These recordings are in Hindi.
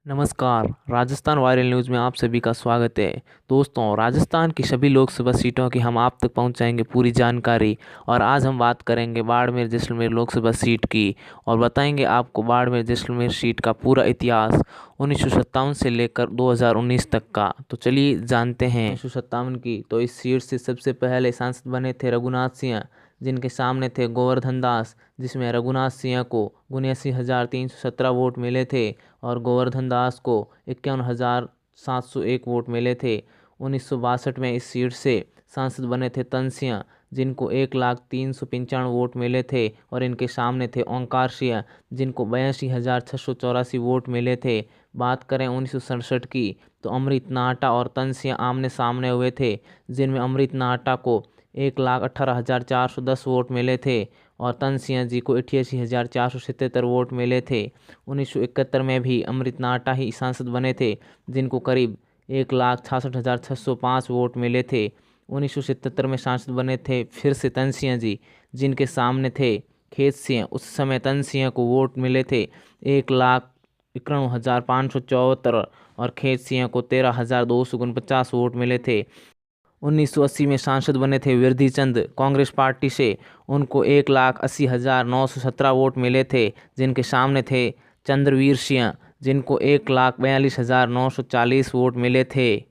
नमस्कार। राजस्थान वायरल न्यूज़ में आप सभी का स्वागत है। दोस्तों, राजस्थान की सभी लोकसभा सीटों की हम आप तक पहुंचाएंगे पूरी जानकारी। और आज हम बात करेंगे बाड़मेर जैसलमेर लोकसभा सीट की और बताएंगे आपको बाड़मेर जैसलमेर सीट का पूरा इतिहास 1957 से लेकर 2019 तक का। तो चलिए जानते हैं 1957 की। तो इस सीट से सबसे पहले सांसद बने थे रघुनाथ सिंह, जिनके सामने थे गोवर्धन दास, जिसमें रघुनाथ सिंह को 79,317 वोट मिले थे और गोवर्धन दास को 51,701 वोट मिले थे। 1962 में इस सीट से सांसद बने थे तन सिंह, जिनको 1,03,95 वोट मिले थे और इनके सामने थे ओंकार सिंह, जिनको 82,684 वोट मिले थे। बात करें 1967 की, तो अमृत नाहटा और तन सिंह आमने सामने हुए थे, जिनमें अमृत नाहटा को 1,18,410 वोट मिले थे और तन सिंह जी को 88,477 वोट मिले थे। 1971 में भी अमृत नाहटा ही सांसद बने थे, जिनको करीब 1,66,605 वोट मिले थे। 1977 में सांसद बने थे फिर से तन सिंह जी, जिनके सामने थे खेत सिंह। उस समय तन सिंह को वोट मिले थे 1,91,574 और खेत सिंह को 13,249 वोट मिले थे। 1980 में सांसद बने थे विरधी चंद कांग्रेस पार्टी से, उनको 1,80,917 वोट मिले थे, जिनके सामने थे चंद्रवीर सिंह, जिनको 1,42,940 वोट मिले थे।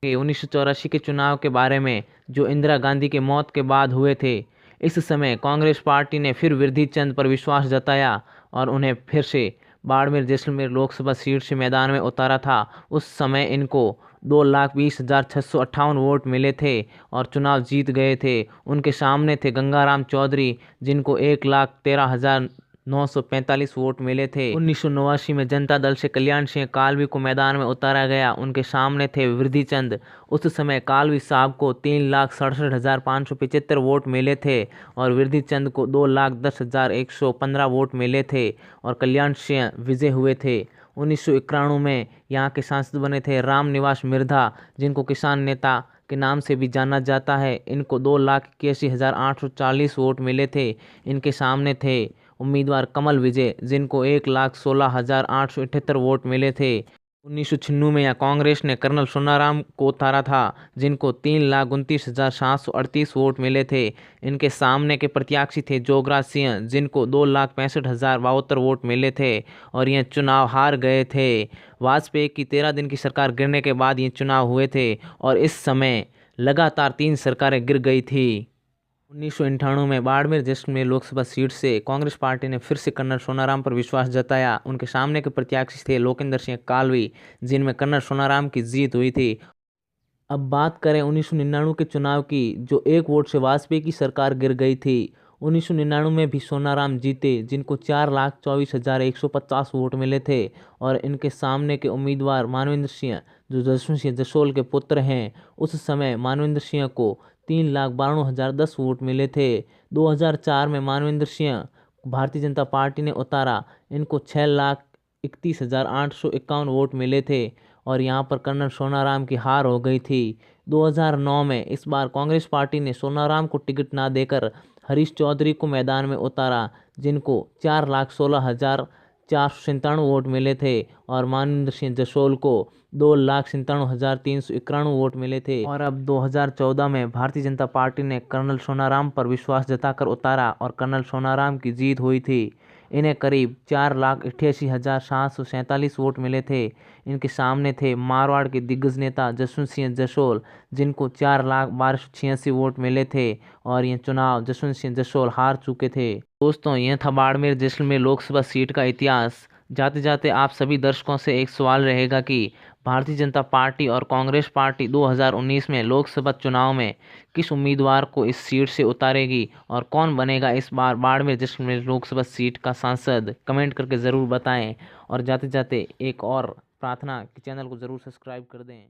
1984 के चुनाव के बारे में, जो इंदिरा गांधी के मौत के बाद हुए थे, इस समय कांग्रेस पार्टी ने फिर विरधी चंद पर विश्वास जताया और उन्हें फिर से बाड़मेर जैसलमेर लोकसभा सीट से मैदान में उतारा था। उस समय इनको 2,20,658 वोट मिले थे और चुनाव जीत गए थे। उनके सामने थे गंगाराम चौधरी, जिनको 1,13,945 वोट मिले थे। 1989 में जनता दल से कल्याण सिंह कालवी को मैदान में उतारा गया। उनके सामने थे विरधी चंद। उस समय कालवी साहब को 3,67,575 वोट मिले थे और विरधी चंद को 2,10,115 वोट मिले थे और कल्याण सिंह विजय हुए थे। 1991 में यहाँ के सांसद बने थे राम निवास मिर्धा, जिनको किसान नेता के नाम से भी जाना जाता है। इनको 2,81,840 वोट मिले थे। इनके सामने थे उम्मीदवार कमल विजय, जिनको 1,16,878 वोट मिले थे। 1996 में यहाँ कांग्रेस ने कर्नल सोनाराम को उतारा था, जिनको 3,29,738 वोट मिले थे। इनके सामने के प्रत्याशी थे जोगराज सिंह, जिनको 2,65,072 वोट मिले थे और ये चुनाव हार गए थे। वाजपेयी की 13 दिन की सरकार गिरने के बाद ये चुनाव हुए थे और इस समय लगातार 3 सरकारें गिर गई थी। 1998 में बाड़मेर जैसलमेर लोकसभा सीट से कांग्रेस पार्टी ने फिर से कर्नल सोनाराम पर विश्वास जताया। उनके सामने के प्रत्याशी थे लोकेंद्र सिंह कालवी, जिनमें कर्नल सोनाराम की जीत हुई थी। अब बात करें 1999 के चुनाव की, जो 1 वोट से वाजपेयी की सरकार गिर गई थी। 1999 में भी सोनाराम जीते, जिनको 4,24,150 वोट मिले थे और इनके सामने के उम्मीदवार मानवेंद्र सिंह, जो जसवंत सिंह जसोल के पुत्र हैं। उस समय मानवेंद्र सिंह को 3,92,010 वोट मिले थे। 2004 में मानवेंद्र सिंह भारतीय जनता पार्टी ने उतारा, इनको 6,31,851 वोट मिले थे और यहाँ पर कर्नल सोनाराम की हार हो गई थी। 2009 में इस बार कांग्रेस पार्टी ने सोनाराम को टिकट ना देकर हरीश चौधरी को मैदान में उतारा, जिनको 4,16,497 वोट मिले थे और मानवेंद्र सिंह जसोल को 2,97,391 वोट मिले थे। और अब 2014 में भारतीय जनता पार्टी ने कर्नल सोनाराम पर विश्वास जताकर उतारा और कर्नल सोनाराम की जीत हुई थी। इन्हें करीब 4,88,747 वोट मिले थे। इनके सामने थे मारवाड़ के दिग्गज नेता जसवंत सिंह जसोल, जिनको 4,12,86 वोट मिले थे और ये चुनाव जसवंत सिंह जसोल हार चुके थे। दोस्तों, यह था बाड़मेर जैसलमेर लोकसभा सीट का इतिहास। जाते जाते आप सभी दर्शकों से एक सवाल रहेगा कि भारतीय जनता पार्टी और कांग्रेस पार्टी 2019 में लोकसभा चुनाव में किस उम्मीदवार को इस सीट से उतारेगी और कौन बनेगा इस बार बाड़मेर जैसलमेर लोकसभा सीट का सांसद, कमेंट करके ज़रूर बताएं। और जाते जाते एक और प्रार्थना कि चैनल को ज़रूर सब्सक्राइब कर दें।